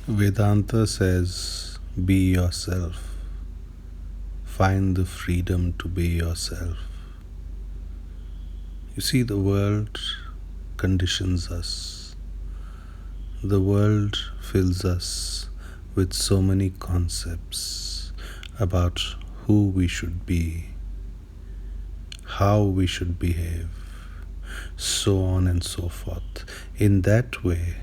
Vedanta says, be yourself. Find the freedom to be yourself. You see, the world conditions us. The world fills us with so many concepts about who we should be, how we should behave, so on and so forth. In that way,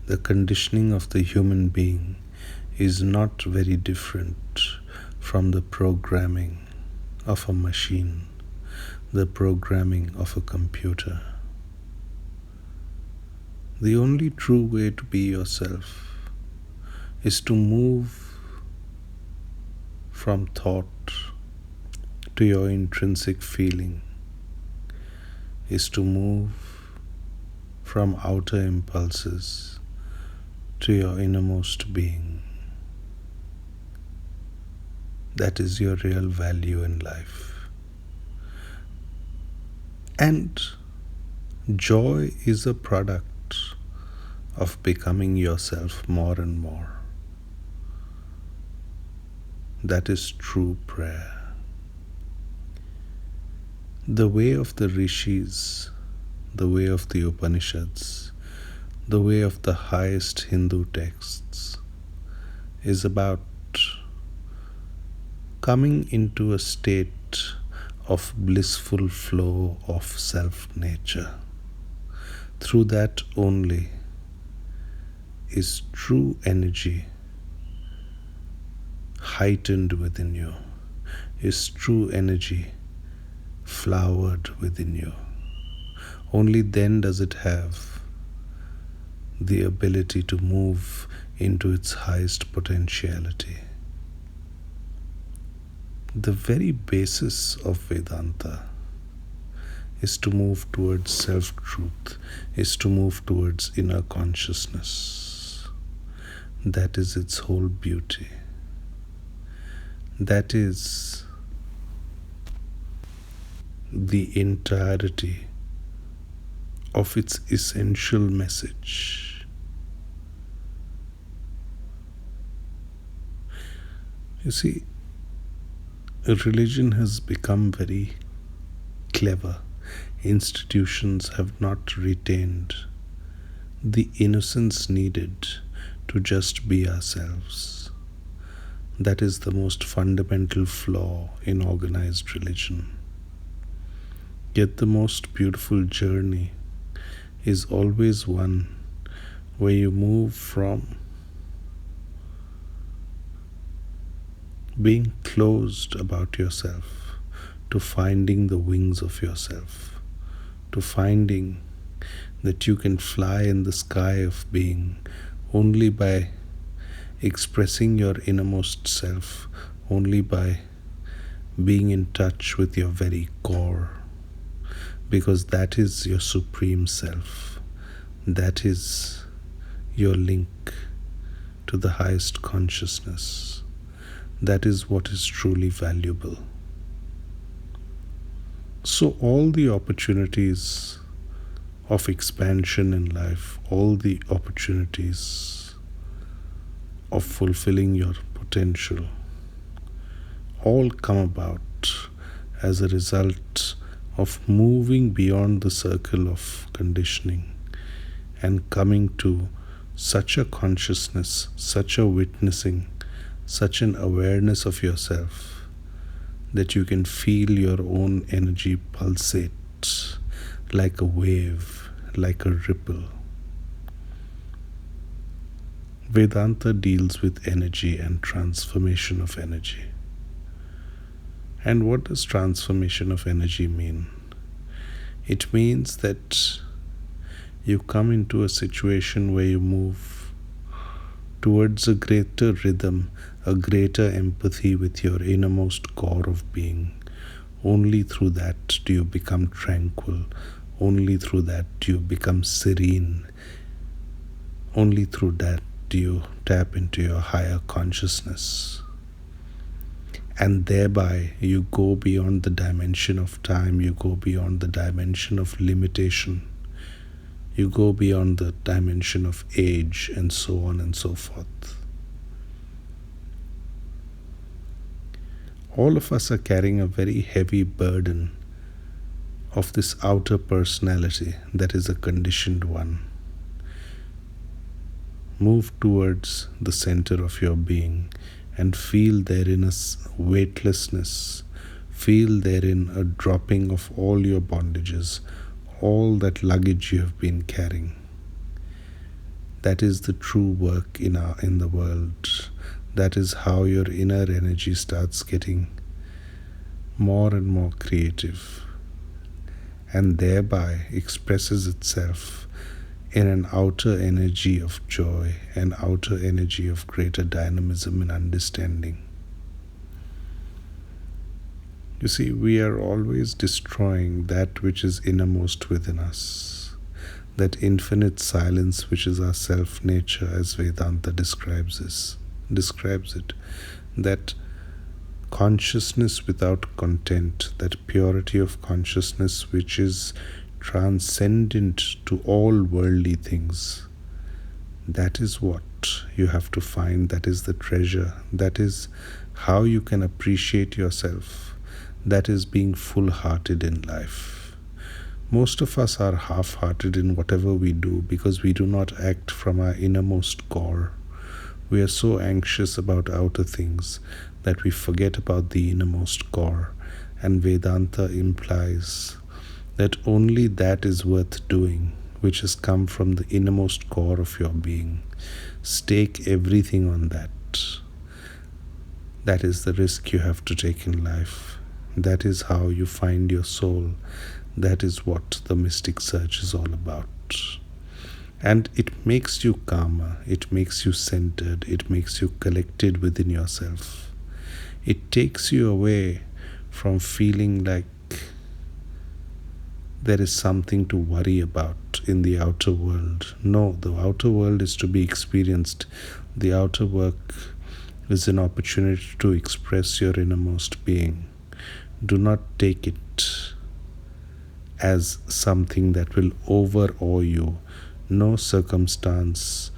the conditioning of the human being is not very different from the programming of a machine, the programming of a computer. The only true way to be yourself is to move from thought to your intrinsic feeling, is to move from outer impulses to your innermost being. That is your real value in life. And joy is a product of becoming yourself more and more. That is true prayer. The way of the rishis, the way of the Upanishads, the way of the highest Hindu texts is about coming into a state of blissful flow of self-nature. Through that only is true energy heightened within you, is true energy flowered within you. Only then does it have the ability to move into its highest potentiality. The very basis of Vedanta is to move towards self-truth, is to move towards inner consciousness. That is its whole beauty. That is the entirety of its essential message. You see, religion has become very clever. Institutions have not retained the innocence needed to just be ourselves. That is the most fundamental flaw in organized religion. Yet the most beautiful journey is always one where you move from being closed about yourself to finding the wings of yourself, to finding that you can fly in the sky of being only by expressing your innermost self, only by being in touch with your very core, because that is your supreme self. That is your link to the highest consciousness. That is what is truly valuable. So all the opportunities of expansion in life, all the opportunities of fulfilling your potential, all come about as a result of moving beyond the circle of conditioning and coming to such a consciousness, such a witnessing, such an awareness of yourself that you can feel your own energy pulsate like a wave, like a ripple. Vedanta deals with energy and transformation of energy. And what does transformation of energy mean? It means that you come into a situation where you move towards a greater rhythm, a greater empathy with your innermost core of being. Only through that do you become tranquil. Only through that do you become serene. Only through that do you tap into your higher consciousness. And thereby you go beyond the dimension of time, you go beyond the dimension of limitation. You go beyond the dimension of age and so on and so forth. All of us are carrying a very heavy burden of this outer personality that is a conditioned one. Move towards the center of your being and feel therein a weightlessness. Feel therein a dropping of all your bondages, all that luggage you have been carrying. That is the true work in the world. That is how your inner energy starts getting more and more creative, and thereby expresses itself in an outer energy of joy, an outer energy of greater dynamism and understanding. You see, we are always destroying that which is innermost within us, that infinite silence which is our self-nature, as Vedanta describes it, that consciousness without content, that purity of consciousness which is transcendent to all worldly things. That is what you have to find. That is the treasure. That is how you can appreciate yourself. That is being full-hearted in life. Most of us are half-hearted in whatever we do because we do not act from our innermost core. We are so anxious about outer things that we forget about the innermost core. And Vedanta implies that only that is worth doing which has come from the innermost core of your being. Stake everything on that. That is the risk you have to take in life. That is how you find your soul. That is what the mystic search is all about. And it makes you calmer, it makes you centered, it makes you collected within yourself. It takes you away from feeling like there is something to worry about in the outer world. No, the outer world is to be experienced. The outer work is an opportunity to express your innermost being. Do not take it as something that will overawe you. No circumstance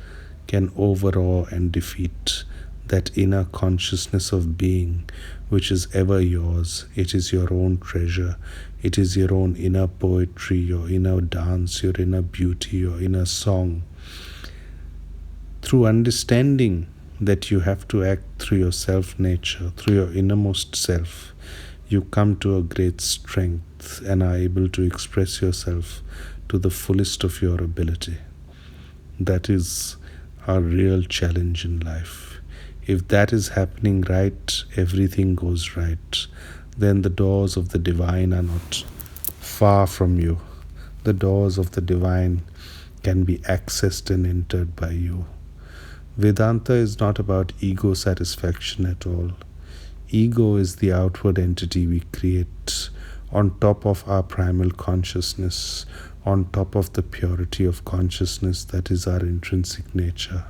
can overawe and defeat that inner consciousness of being which is ever yours. It is your own treasure. It is your own inner poetry, your inner dance, your inner beauty, your inner song. Through understanding that you have to act through your self-nature, through your innermost self, you come to a great strength and are able to express yourself to the fullest of your ability. That is our real challenge in life. If that is happening right, everything goes right. Then the doors of the divine are not far from you. The doors of the divine can be accessed and entered by you. Vedanta is not about ego satisfaction at all. Ego is the outward entity we create on top of our primal consciousness, on top of the purity of consciousness that is our intrinsic nature.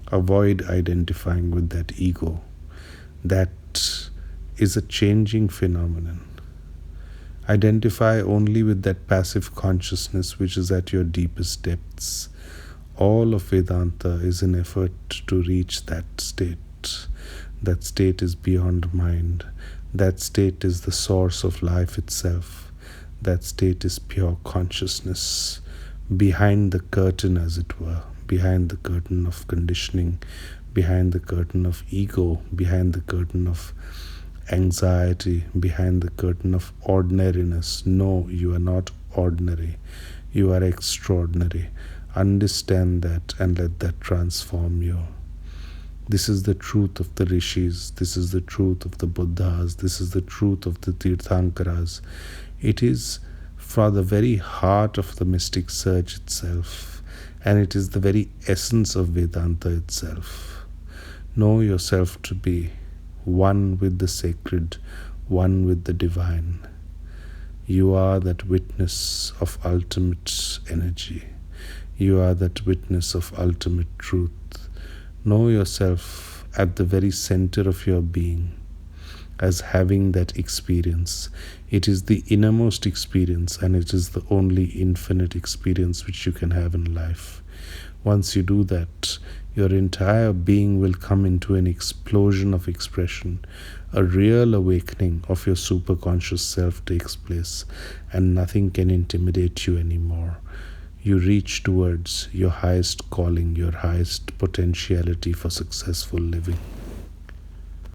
Avoid identifying with that ego. That is a changing phenomenon. Identify only with that passive consciousness which is at your deepest depths. All of Vedanta is an effort to reach that state. That state is beyond mind. That state is the source of life itself. That state is pure consciousness, behind the curtain, as it were, behind the curtain of conditioning, behind the curtain of ego, behind the curtain of anxiety, behind the curtain of ordinariness. No, you are not ordinary. You are extraordinary. Understand that and let that transform you. This is the truth of the rishis. This is the truth of the Buddhas. This is the truth of the Tirthankaras. It is for the very heart of the mystic search itself, and it is the very essence of Vedanta itself. Know yourself to be one with the sacred, one with the divine. You are that witness of ultimate energy. You are that witness of ultimate truth. Know yourself at the very center of your being. as having that experience. It is the innermost experience, and it is the only infinite experience which you can have in life. Once you do that, your entire being will come into an explosion of expression. A real awakening of your superconscious self takes place, and nothing can intimidate you anymore. You reach towards your highest calling, your highest potentiality for successful living.